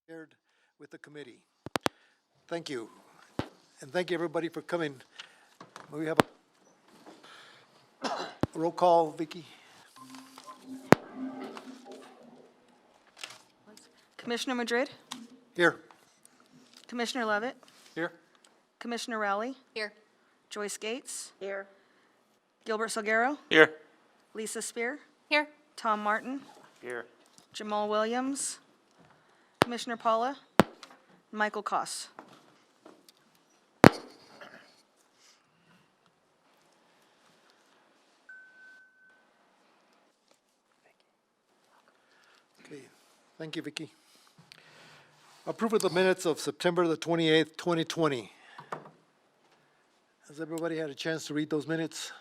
shared with the committee. Thank you. And thank you, everybody, for coming. We have a roll call, Vicky. Commissioner Madrid, Here. Commissioner Levitt, Here. Commissioner Rowley, Here. Joyce Gates, Here. Gilbert Salguero, Here. Lisa Spear, Here. Tom Martin, Here. Jamal Williams, Commissioner Paula, Michael Koss. Okay, thank you, Vicky. Approve of the minutes of September the 28th, 2020. Has everybody had a chance to read those minutes?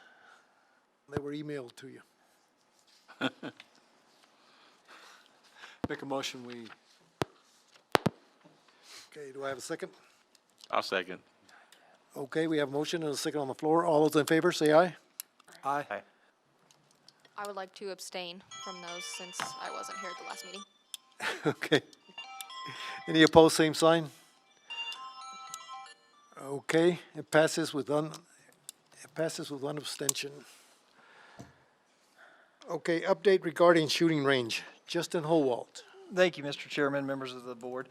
They were emailed to you. Make a motion, we, Okay, do I have a second? I'll second. Okay, we have a motion and a second on the floor. All those in favor, say aye. aye. Aye. I would like to abstain from those since I wasn't here at the last meeting. Okay. Any opposed, same sign? Okay, it passes with one abstention. Okay, update regarding shooting range. Justin Howald. Thank you, Mr. Chairman, members of the board.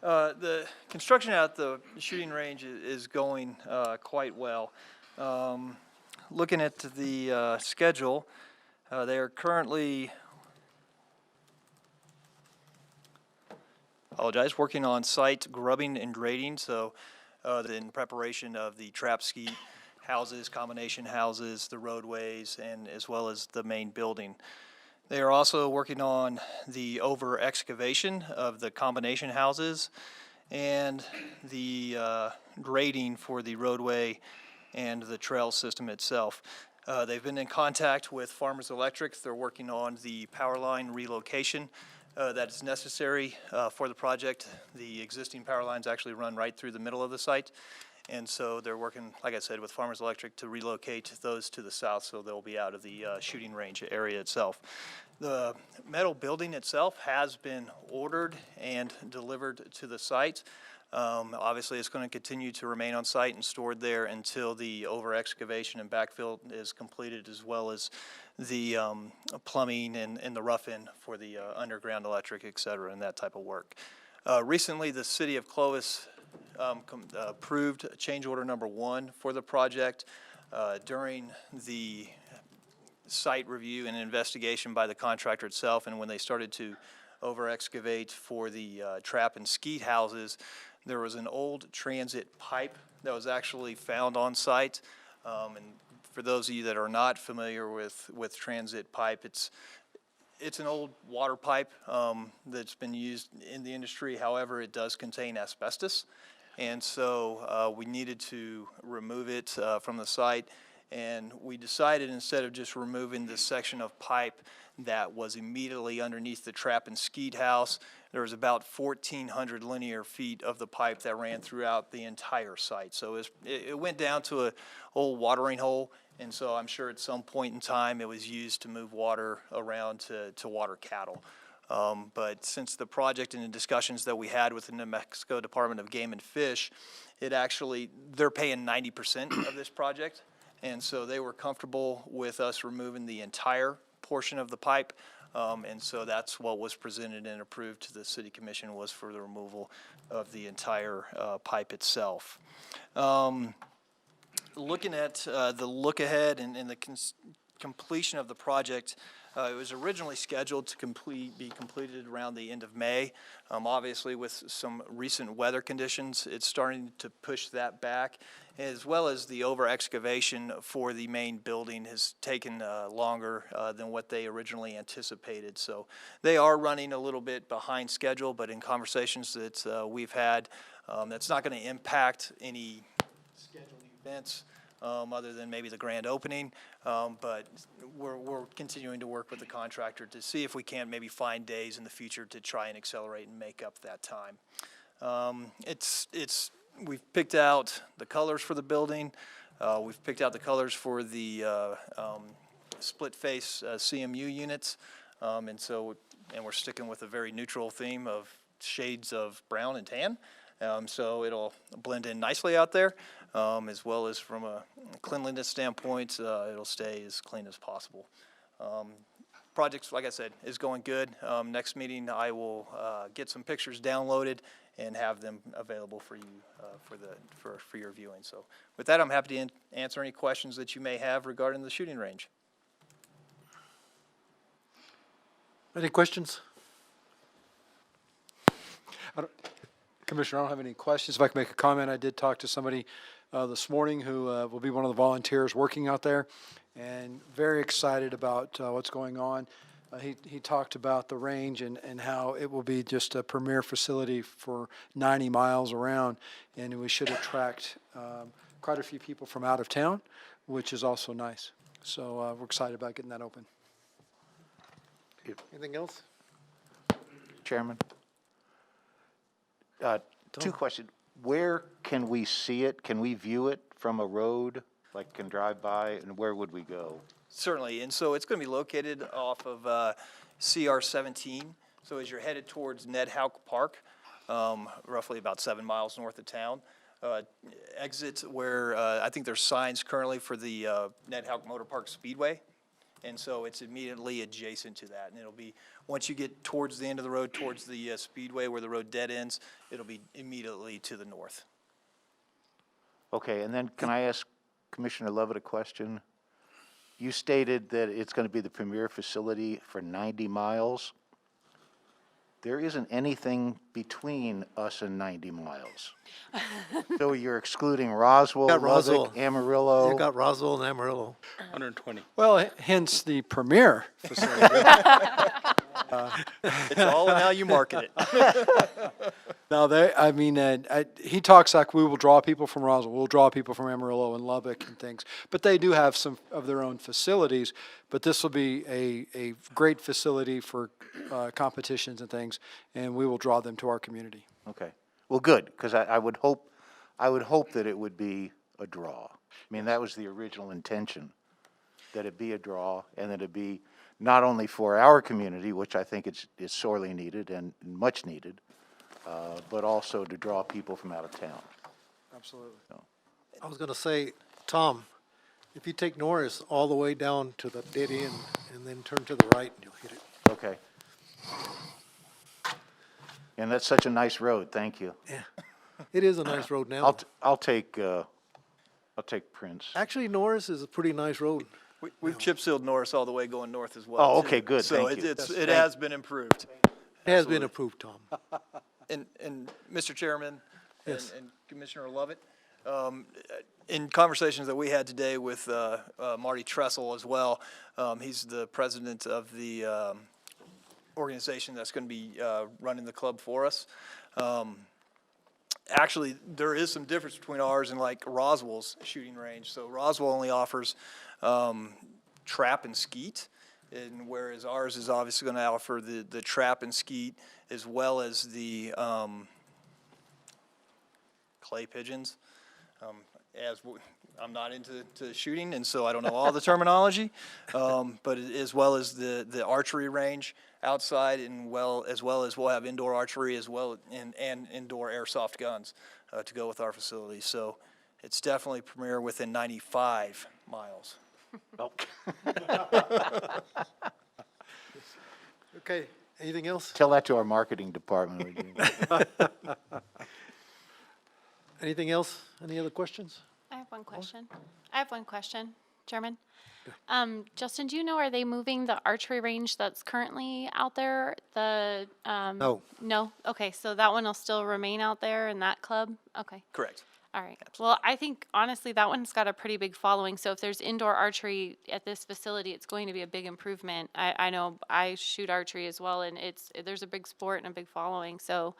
The construction at the shooting range is going quite well. Looking at the schedule, they are currently, working on site grubbing and grading, so in preparation of the trap skeet houses, combination houses, the roadways, and as well as the main building. They are also working on the over excavation of the combination houses and the grading for the roadway and the trail system itself. They've been in contact with Farmers Electric. They're working on the power line relocation that is necessary for the project. The existing power lines actually run right through the middle of the site. And so they're working, like I said, with Farmers Electric to relocate those to the south so they'll be out of the shooting range area itself. The metal building itself has been ordered and delivered to the site. Obviously, it's going to continue to remain on site and stored there until the over excavation and backfill is completed, as well as the plumbing and the rough-in for the underground electric, et cetera, and that type of work. Recently, the city of Clovis approved change order number 1 for the project during the site review and investigation by the contractor itself, and when they started to over excavate for the trap and skeet houses, there was an old transit pipe that was actually found on site. And for those of you that are not familiar with transit pipe, it's an old water pipe that's been used in the industry. However, it does contain asbestos. And so we needed to remove it from the site. And we decided, instead of just removing this section of pipe that was immediately underneath the trap and skeet house, there was about 1,400 linear feet of the pipe that ran throughout the entire site. So it went down to an old watering hole. And so I'm sure at some point in time it was used to move water around to water cattle. But since the project and the discussions that we had with the New Mexico Department of Game and Fish, they're paying 90% of this project. And so they were comfortable with us removing the entire portion of the pipe. And so that's what was presented and approved to the City Commission, was for the removal of the entire pipe itself. Looking at the look ahead and the completion of the project, it was originally scheduled to be completed around the end of May. Obviously, with some recent weather conditions, it's starting to push that back, as well as the over excavation for the main building has taken longer than what they originally anticipated. So they are running a little bit behind schedule, but in conversations that we've had, that's not going to impact any scheduled events other than maybe the grand opening. But we're continuing to work with the contractor to see if we can maybe find days in the future to try and accelerate and make up that time. We've picked out the colors for the building. We've picked out the colors for the split face CMU units. And we're sticking with a very neutral theme of shades of brown and tan. So it'll blend in nicely out there, as well as from a cleanliness standpoint, it'll stay as clean as possible. Projects, like I said, is going good. Next meeting, I will get some pictures downloaded and have them available for you for your viewing. So with that, I'm happy to answer any questions that you may have regarding the shooting range. Any questions? Commissioner, I don't have any questions. If I can make a comment, I did talk to somebody this morning who will be one of the volunteers working out there, and very excited about what's going on. He talked about the range and how it will be just a premier facility for 90 miles around, and we should attract quite a few people from out of town, which is also nice. So we're excited about getting that open. Anything else? Chairman? Two questions. Where can we see it? Can we view it from a road, like can drive by, and where would we go? Certainly, and so it's going to be located off of CR 17. So as you're headed towards Ned Hauk Park, roughly about 7 miles north of town, exit where I think there's signs currently for the Ned Hauk Motor Park Speedway. And so it's immediately adjacent to that. And it'll be, once you get towards the end of the road, towards the speedway where the road dead ends, it'll be immediately to the north. Okay, and then can I ask Commissioner Lovett a question? You stated that it's going to be the premier facility for 90 miles. There isn't anything between us and 90 miles. So you're excluding Roswell, Got Roswell. Lubbock, Amarillo. You got Roswell and Amarillo. 120. Well, hence the premier facility. It's all in how you market it. No, he talks like we will draw people from Roswell, we'll draw people from Amarillo and Lubbock and things. But they do have some of their own facilities, but this will be a great facility for competitions and things, and we will draw them to our community. Okay, well, good, because I would hope that it would be a draw. I mean, that was the original intention, that it be a draw, and that it be not only for our community, which I think is sorely needed and much needed, but also to draw people from out of town. Absolutely. I was gonna say, Tom, if you take Norris all the way down to the dead end and then turn to the right, you'll hit it. Okay. And that's such a nice road, thank you. Yeah, it is a nice road now. I'll take Prince. Actually, Norris is a pretty nice road. We've chip sealed Norris all the way going north as well. Oh, too. okay, good, So thank you. it has been improved. It has been approved, Tom. And Mr. Chairman Yes. and Commissioner Lovett, in conversations that we had today with Marty Tressel as well, he's the president of the organization that's going to be running the club for us. Actually, there is some difference between ours and like Roswell's shooting range. So Roswell only offers trap and skeet, and whereas ours is obviously going to offer the trap and skeet as well as the clay pigeons. I'm not into shooting, and so I don't know all the terminology, but as well as the archery range outside, and as well as we'll have indoor archery as well and indoor airsoft guns to go with our facility. So it's definitely premier within 95 miles. Oh. Okay, anything else? Tell that to our marketing department. Anything else? Any other questions? I have one question, Chairman. Justin, do you know, are they moving the archery range that's currently out there? No. No? Okay, so that one will still remain out there in that club? Okay, Correct. all right. Well, I think honestly, that one's got a pretty big following. So if there's indoor archery at this facility, it's going to be a big improvement. I know I shoot archery as well, and there's a big sport and a big following. So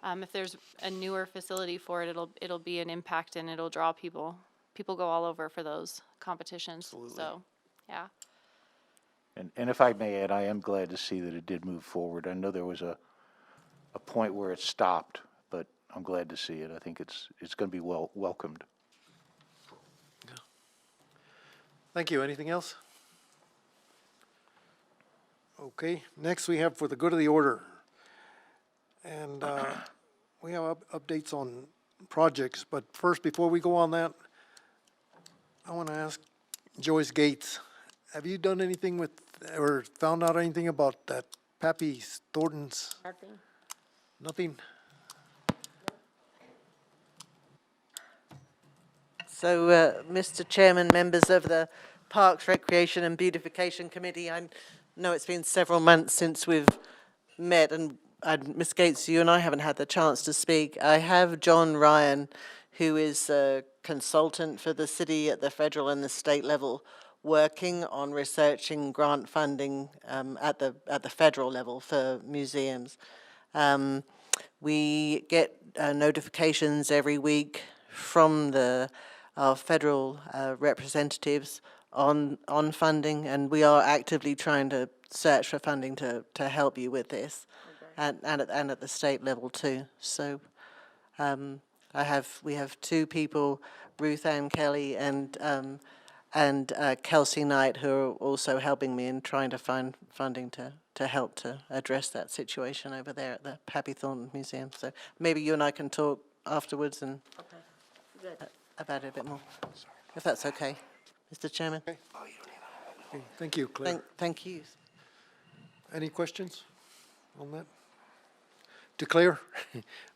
if there's a newer facility for it, it'll be an impact and it'll draw people. People go all over for those competitions. Absolutely. So, yeah. And if I may add, I am glad to see that it did move forward. I know there was a point where it stopped, but I'm glad to see it. I think it's going to be well welcomed. Thank you. Anything else? Okay, next we have for the good of the order. And we have updates on projects, but first, before we go on that, I want to ask Joyce Gates, have you done anything with, or found out anything about that Pappy Thornton's? Nothing. Nothing? So, Mr. Chairman, members of the Parks, Recreation and Beautification Committee, I know it's been several months since we've met, and Ms. Gates, you and I haven't had the chance to speak. I have John Ryan, who is a consultant for the city at the federal and the state level, working on researching grant funding at the federal level for museums. We get notifications every week from our federal representatives on funding, and we are actively trying to search for funding to help you with this, and at the state level too. So we have two people, Ruth Ann Kelly and Kelsey Knight, who are also helping me in trying to find funding to help to address that situation over there at the Pappy Thornton Museum. So maybe you and I can talk afterwards and about it a bit more, if that's okay, Mr. Chairman. Okay, thank you, Claire. Thank you. Any questions on that? To Claire,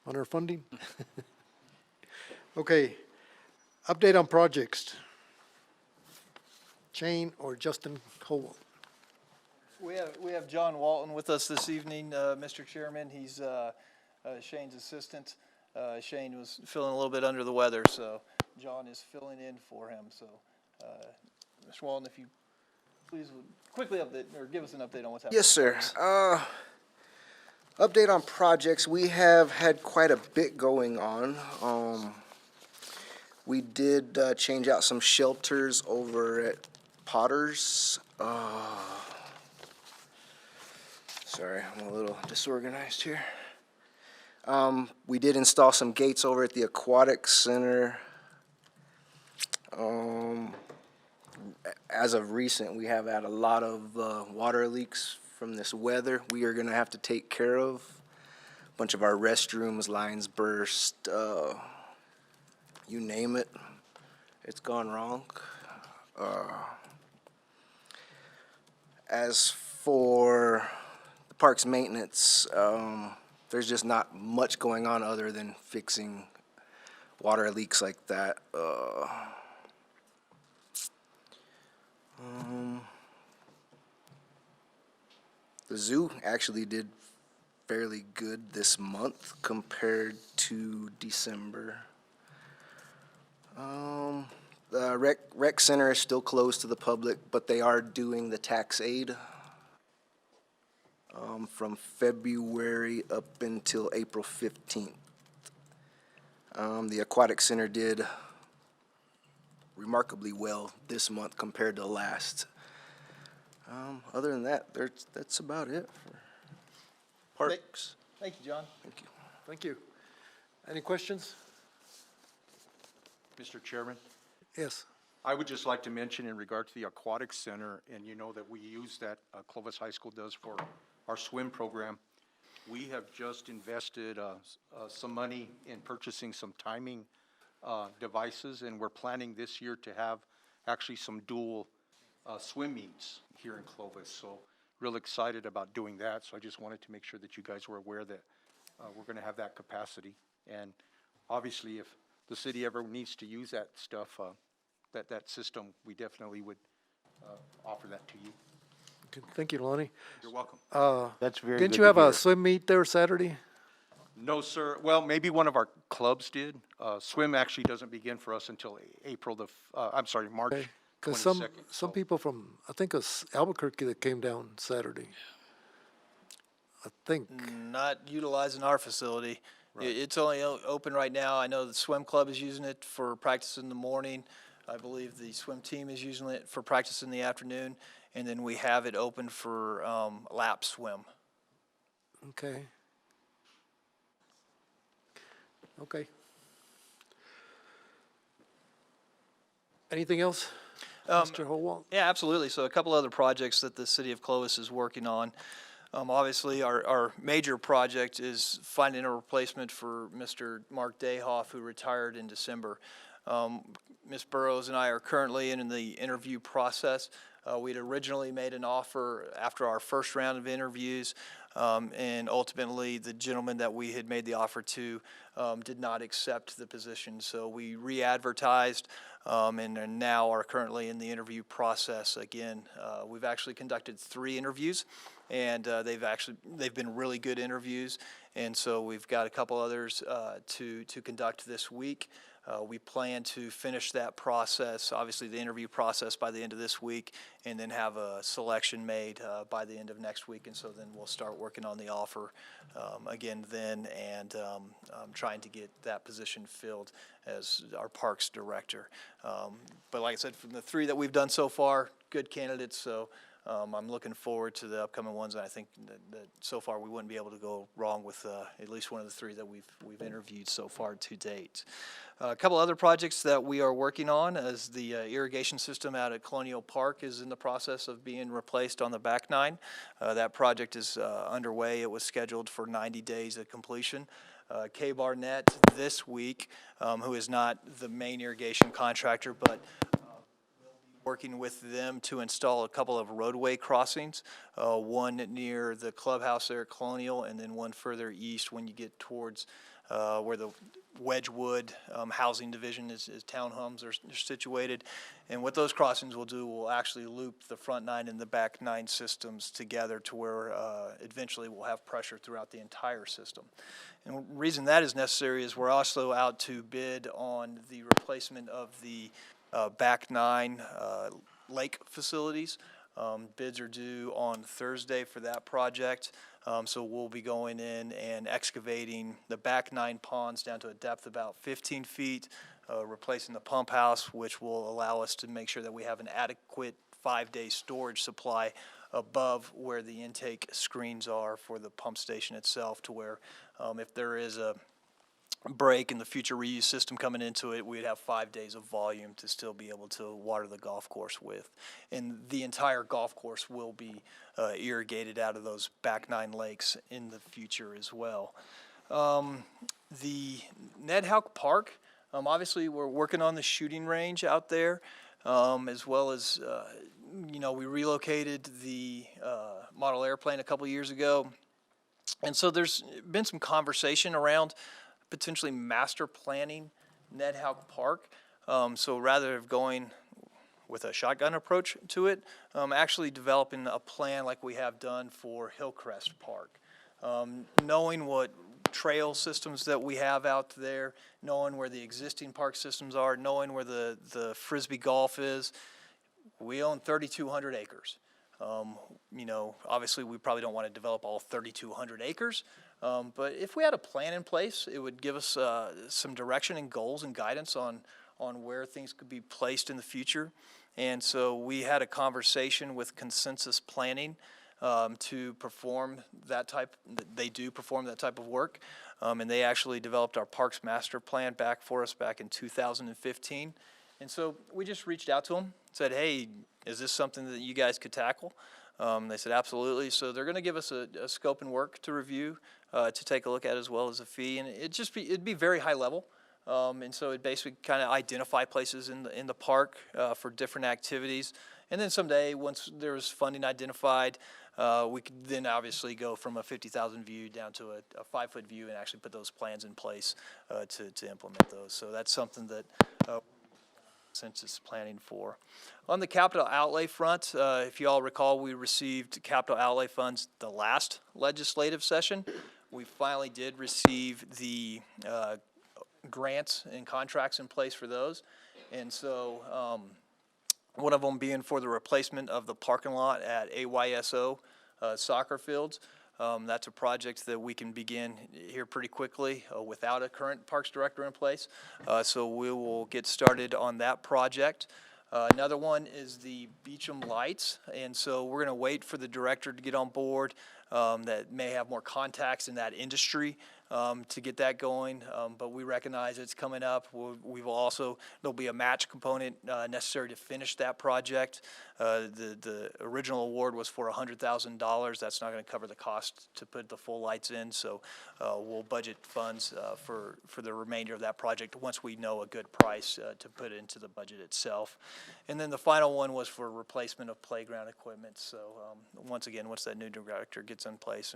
on our funding? Okay, update on projects. Shane or Justin Howell? We have John Walton with us this evening, Mr. Chairman. He's Shane's assistant. Shane was feeling a little bit under the weather, so John is filling in for him. So, Mr. Walton, if you please would quickly update, or give us an update on what's happening. Yes, sir. Update on projects. We have had quite a bit going on. We did change out some shelters over at Potter's. Sorry, I'm a little disorganized here. We did install some gates over at the Aquatic Center. As of recent, we have had a lot of water leaks from this weather we are going to have to take care of. A bunch of our restrooms, lines burst, you name it, it's gone wrong. As for the park's maintenance, there's just not much going on other than fixing water leaks like that. The zoo actually did fairly good this month compared to December. The rec center is still closed to the public, but they are doing the tax aid from February up until April 15th. The aquatic center did remarkably well this month compared to last. Other than that, that's about it for parks. Thank you, John. Thank you. Thank you. Any questions? Mr. Chairman, Yes. I would just like to mention in regard to the aquatic center, and you know that we use that, Clovis High School does for our swim program. We have just invested some money in purchasing some timing devices, and we're planning this year to have actually some dual swim meets here in Clovis. So real excited about doing that. So I just wanted to make sure that you guys were aware that we're going to have that capacity. And obviously, if the city ever needs to use that stuff, that system, we definitely would offer that to you. Okay, thank you, Lonnie. You're welcome. That's very good Didn't to you have hear. a swim meet there Saturday? No, sir. Well, maybe one of our clubs did. Swim actually doesn't begin for us until March Okay. 22nd. Because so- some people from, I think it was Albuquerque that came down Saturday. I think. Not utilizing our facility. It's only open right now. I know the swim club is using it for practice in the morning. I believe the swim team is using it for practice in the afternoon. And then we have it open for lap swim. Okay. Okay. Anything else? Mr. Howell? Yeah, absolutely. So a couple other projects that the city of Clovis is working on. Obviously, our major project is finding a replacement for Mr. Mark Dayhoff, who retired in December. Ms. Burrows and I are currently in the interview process. We'd originally made an offer after our first round of interviews, and ultimately, the gentleman that we had made the offer to did not accept the position. So we re-advertised, and now are currently in the interview process again. We've actually conducted 3 interviews, and they've been really good interviews, and so we've got a couple others to conduct this week. We plan to finish that process, obviously the interview process, by the end of this week, and then have a selection made by the end of next week. And so then we'll start working on the offer again then, and trying to get that position filled as our Parks Director. But like I said, from the 3 that we've done so far, good candidates, so I'm looking forward to the upcoming ones, and I think that so far we wouldn't be able to go wrong with at least one of the 3 that we've interviewed so far to date. A couple other projects that we are working on is the irrigation system out at Colonial Park is in the process of being replaced on the back 9. That project is underway. It was scheduled for 90 days of completion. K Barnett this week, who is not the main irrigation contractor, but working with them to install a couple of roadway crossings, one near the clubhouse there at Colonial, and then one further east when you get towards where the Wedgewood Housing Division is townhomes are situated. And what those crossings will do will actually loop the front 9 and the back 9 systems together to where eventually we'll have pressure throughout the entire system. And the reason that is necessary is we're also out to bid on the replacement of the back 9 lake facilities. Bids are due on Thursday for that project. So we'll be going in and excavating the back 9 ponds down to a depth of about 15 feet, replacing the pump house, which will allow us to make sure that we have an adequate 5-day storage supply above where the intake screens are for the pump station itself, to where if there is a break in the future reuse system coming into it, we'd have 5 days of volume to still be able to water the golf course with. And the entire golf course will be irrigated out of those back 9 lakes in the future as well. The Ned Houck Park, obviously we're working on the shooting range out there, as well as, we relocated the model airplane a couple years ago. And so there's been some conversation around potentially master planning Ned Houck Park. So rather than going with a shotgun approach to it, actually developing a plan like we have done for Hillcrest Park. Knowing what trail systems that we have out there, knowing where the existing park systems are, knowing where the Frisbee golf is. We own 3,200 acres. Obviously we probably don't want to develop all 3,200 acres, but if we had a plan in place, it would give us some direction and goals and guidance on where things could be placed in the future. And so we had a conversation with Consensus Planning to perform that type. They do perform that type of work, and they actually developed our Parks Master Plan for us back in 2015. And so we just reached out to them, said, hey, is this something that you guys could tackle? They said, absolutely. So they're going to give us a scope and work to review, to take a look at, as well as a fee. And it'd be very high level. And so it basically kind of identify places in the park for different activities. And then someday, once there's funding identified, we could then obviously go from a 50,000 view down to a 5-foot view and actually put those plans in place to implement those. So that's something that Census planning for. On the capital outlay front, if you all recall, we received capital outlay funds the last legislative session. We finally did receive the grants and contracts in place for those. And so one of them being for the replacement of the parking lot at AYSO soccer fields. That's a project that we can begin here pretty quickly without a current Parks Director in place. So we will get started on that project. Another one is the Beecham Lights, and so we're going to wait for the director to get on board. that may have more contacts in that industry to get that going. But we recognize it's coming up. We will also, there'll be a match component necessary to finish that project. The original award was for $100,000. That's not going to cover the cost to put the full lights in. So we'll budget funds for the remainder of that project once we know a good price to put into the budget itself. And then the final one was for replacement of playground equipment. So once again, once that new director gets in place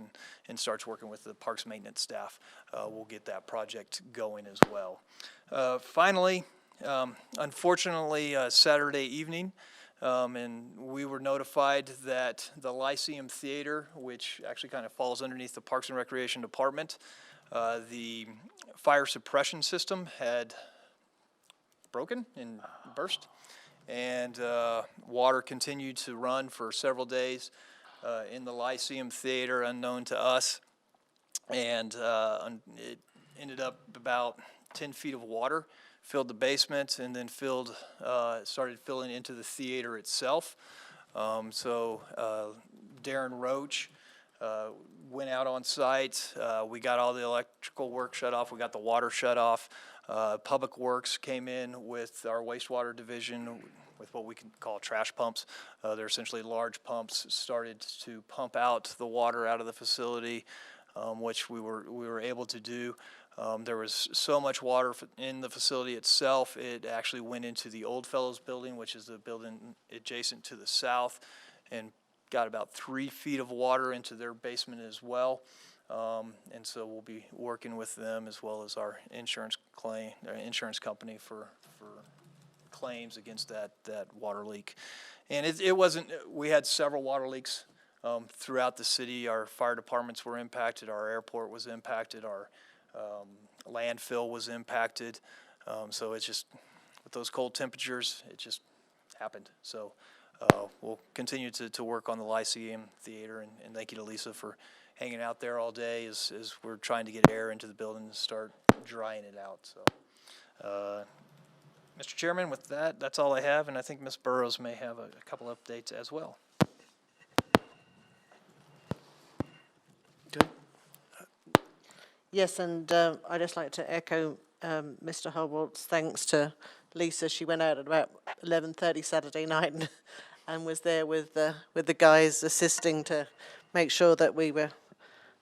and starts working with the parks maintenance staff, we'll get that project going as well. Finally, unfortunately, Saturday evening, and we were notified that the Lyceum Theater, which actually kind of falls underneath the Parks and Recreation Department, the fire suppression system had broken and burst, and water continued to run for several days in the Lyceum Theater, unknown to us, and it ended up about 10 feet of water filled the basement, and then started filling into the theater itself. So Darren Roach went out on site. We got all the electrical work shut off. We got the water shut off. Public Works came in with our wastewater division with what we can call trash pumps. They're essentially large pumps, started to pump out the water out of the facility, which we were able to do. There was so much water in the facility itself, it actually went into the Old Fellows Building, which is the building adjacent to the south, and got about 3 feet of water into their basement as well. And so we'll be working with them as well as our insurance company for claims against that water leak. And it wasn't, we had several water leaks throughout the city. Our fire departments were impacted, our airport was impacted, our landfill was impacted. So it's just, with those cold temperatures, it just happened. So we'll continue to work on the Lyceum Theater, and thank you to Lisa for hanging out there all day as we're trying to get air into the building and start drying it out. So, Mr. Chairman, with that, that's all I have, and I think Ms. Burrows may have a couple updates as well. Okay. Yes, and I'd just like to echo Mr. Holwalt's thanks to Lisa. She went out at about 11:30 Saturday night and was there with the guys assisting to make sure that we were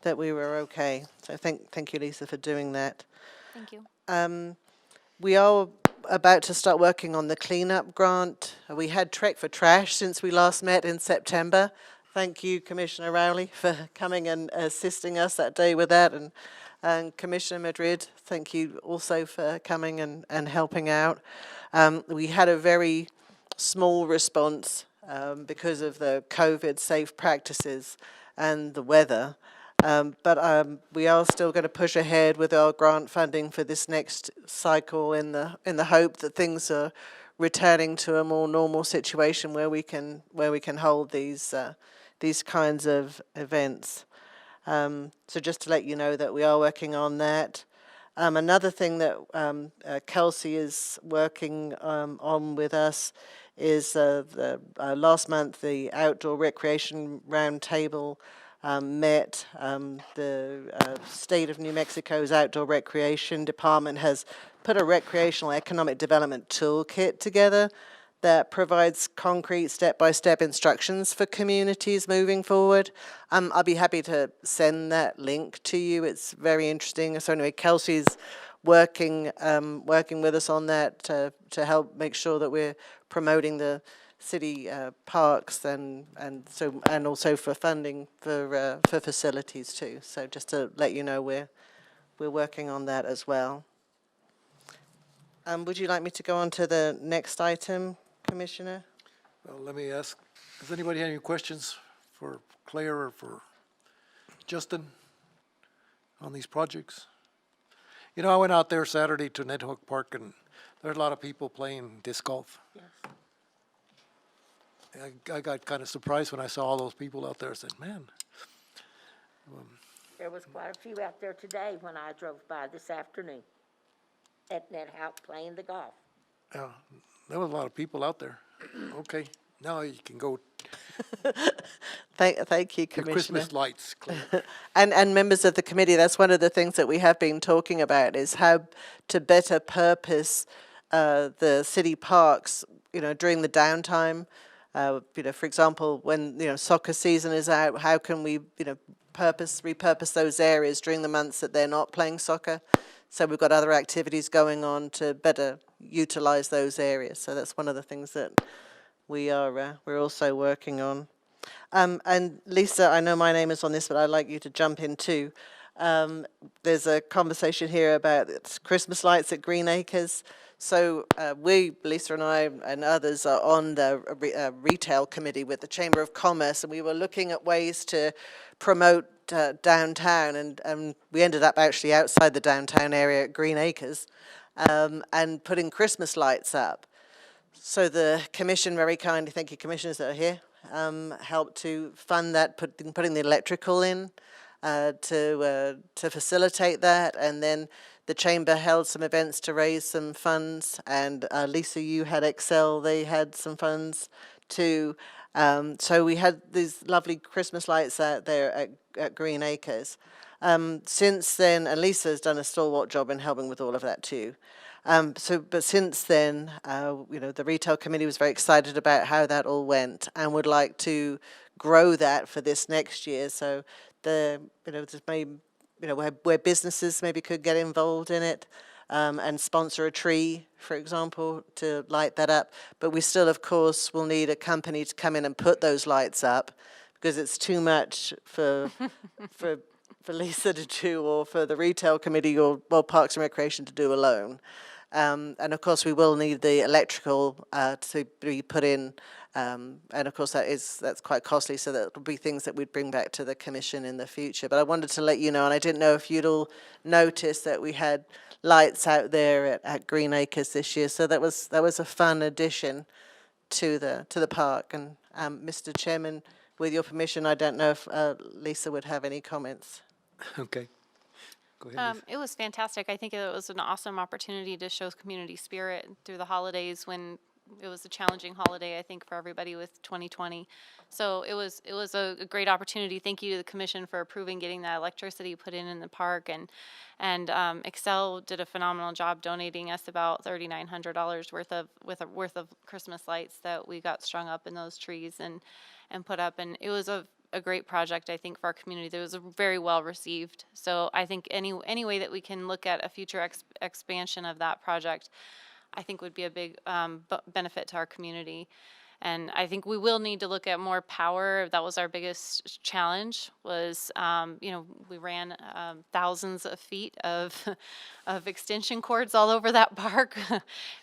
okay. So thank you, Lisa, for doing that. Thank you. We are about to start working on the cleanup grant. We had Trek for Trash since we last met in September. Thank you, Commissioner Rowley, for coming and assisting us that day with that. And Commissioner Madrid, thank you also for coming and helping out. We had a very small response because of the COVID safe practices and the weather. But we are still going to push ahead with our grant funding for this next cycle in the hope that things are returning to a more normal situation where we can hold these kinds of events. So just to let you know that we are working on that. Another thing that Kelsey is working on with us is last month the Outdoor Recreation Roundtable met. The State of New Mexico's Outdoor Recreation Department has put a recreational economic development toolkit together that provides concrete step-by-step instructions for communities moving forward. I'll be happy to send that link to you. It's very interesting. So anyway, Kelsey's working with us on that to help make sure that we're promoting the city parks and also for funding for facilities too. So just to let you know, we're working on that as well. Would you like me to go on to the next item, Commissioner? Well, let me ask, does anybody have any questions for Claire or for Justin on these projects? You know, I went out there Saturday to Ned-Hook Park, and there's a lot of people playing disc golf. Yes. I got kind of surprised when I saw all those people out there. I said, man. There was quite a few out there today when I drove by this afternoon at Ned House playing the golf. Yeah, there was a lot of people out there. Okay, now you can go Thank you, Your Commissioner. Christmas lights, Claire. And members of the committee, that's one of the things that we have been talking about is how to better purpose the city parks, during the downtime. For example, when, soccer season is out, how can we, repurpose those areas during the months that they're not playing soccer? So we've got other activities going on to better utilize those areas. So that's one of the things that we're also working on. And Lisa, I know my name is on this, but I'd like you to jump in too. There's a conversation here about Christmas lights at Green Acres. So Lisa and I and others are on the retail committee with the Chamber of Commerce, and we were looking at ways to promote downtown, and we ended up actually outside the downtown area at Green Acres and putting Christmas lights up. So the commission very kindly, thank you commissioners that are here, helped to fund that, putting the electrical in to facilitate that. And then the chamber held some events to raise some funds. And Lisa, you had Excel, they had some funds too. So we had these lovely Christmas lights out there at Green Acres. Since then, and Lisa has done a stalwart job in helping with all of that too. But since then, the retail committee was very excited about how that all went and would like to grow that for this next year. So where businesses maybe could get involved in it and sponsor a tree, for example, to light that up. But we still, of course, will need a company to come in and put those lights up because it's too much for Lisa to do or for the retail committee or Parks and Recreation to do alone. And of course, we will need the electrical to be put in, and of course that's quite costly. So that will be things that we'd bring back to the commission in the future. But I wanted to let you know, and I didn't know if you'd all noticed that we had lights out there at Green Acres this year. So that was a fun addition to the park. And Mr. Chairman, with your permission, I don't know if Lisa would have any comments. Okay. Go ahead, Lisa. It was fantastic. I think it was an awesome opportunity to show community spirit through the holidays when it was a challenging holiday, I think, for everybody with 2020. So it was a great opportunity. Thank you to the commission for approving getting that electricity put in the park, and Excel did a phenomenal job donating us about $3,900 worth of Christmas lights that we got strung up in those trees and put up, and it was a great project, I think, for our community. That was very well received. So I think any way that we can look at a future expansion of that project, I think would be a big benefit to our community. And I think we will need to look at more power. That was our biggest challenge was, we ran thousands of feet of extension cords all over that park.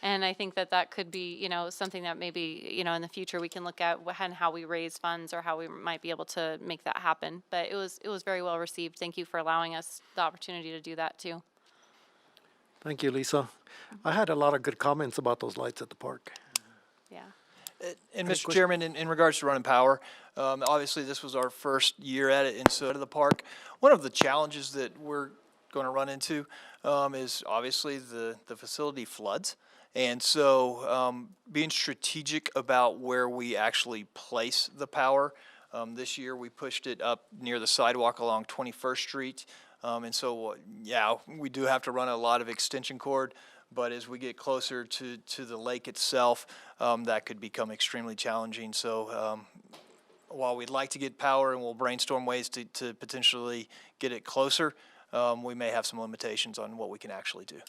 And I think that could be, something that maybe, in the future we can look at and how we raise funds or how we might be able to make that happen. But it was very well received. Thank you for allowing us the opportunity to do that too. Thank you, Lisa. I had a lot of good comments about those lights at the park. Yeah. And Mr. Chairman, in regards to running power, obviously this was our first year at it, and so to the park. One of the challenges that we're going to run into is obviously the facility floods, and so being strategic about where we actually place the power. This year we pushed it up near the sidewalk along 21st Street, and so we do have to run a lot of extension cord. But as we get closer to the lake itself, that could become extremely challenging. So while we'd like to get power and we'll brainstorm ways to potentially get it closer, we may have some limitations on what we can actually do.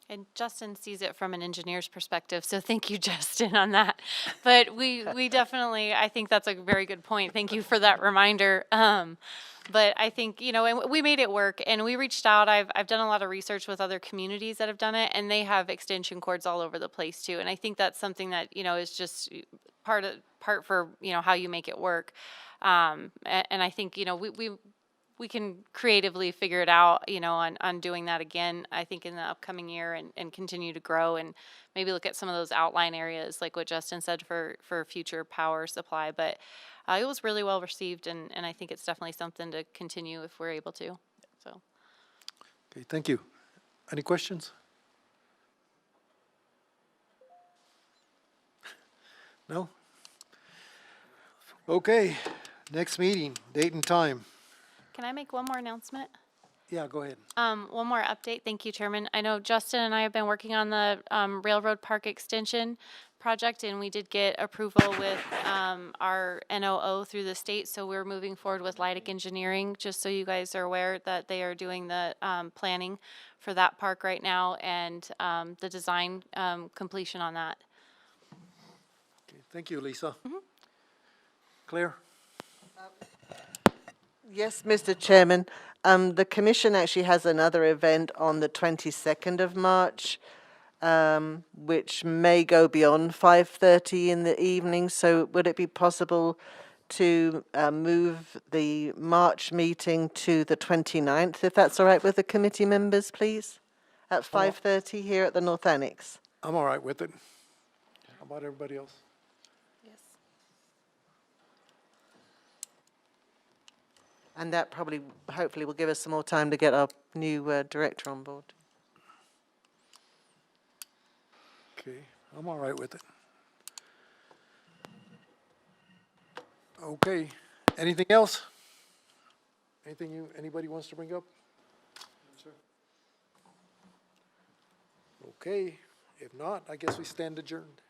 And Justin sees it from an engineer's perspective, so thank you, Justin, on that. But we definitely, I think that's a very good point. Thank you for that reminder. But I think, and we made it work, and we reached out. I've done a lot of research with other communities that have done it, and they have extension cords all over the place too. And I think that's something that, is just part for, how you make it work. And I think, we can creatively figure it out, on doing that again, I think in the upcoming year and continue to grow and maybe look at some of those outline areas like what Justin said for future power supply. But it was really well received, and I think it's definitely something to continue if we're able to. So. Okay, thank you. Any questions? No? Okay, next meeting, date and time. Can I make one more announcement? Yeah, go ahead. One more update. Thank you, Chairman. I know Justin and I have been working on the Railroad Park Extension project, and we did get approval with our NOO through the state, so we're moving forward with Leidig Engineering, just so you guys are aware that they are doing the planning for that park right now, and the design completion on that. Okay, thank you, Lisa. Claire? Yes, Mr. Chairman. The commission actually has another event on the 22nd of March, which may go beyond 5:30 in the evening. So would it be possible to move the March meeting to the 29th, if that's all right with the committee members, please? At 5:30 here at the North Annex. I'm all right with it. How about everybody else? And that probably, hopefully, will give us some more time to get our new director on board. Okay, I'm all right with it. Okay, anything else? Anybody wants to bring up? Okay, if not, I guess we stand adjourned.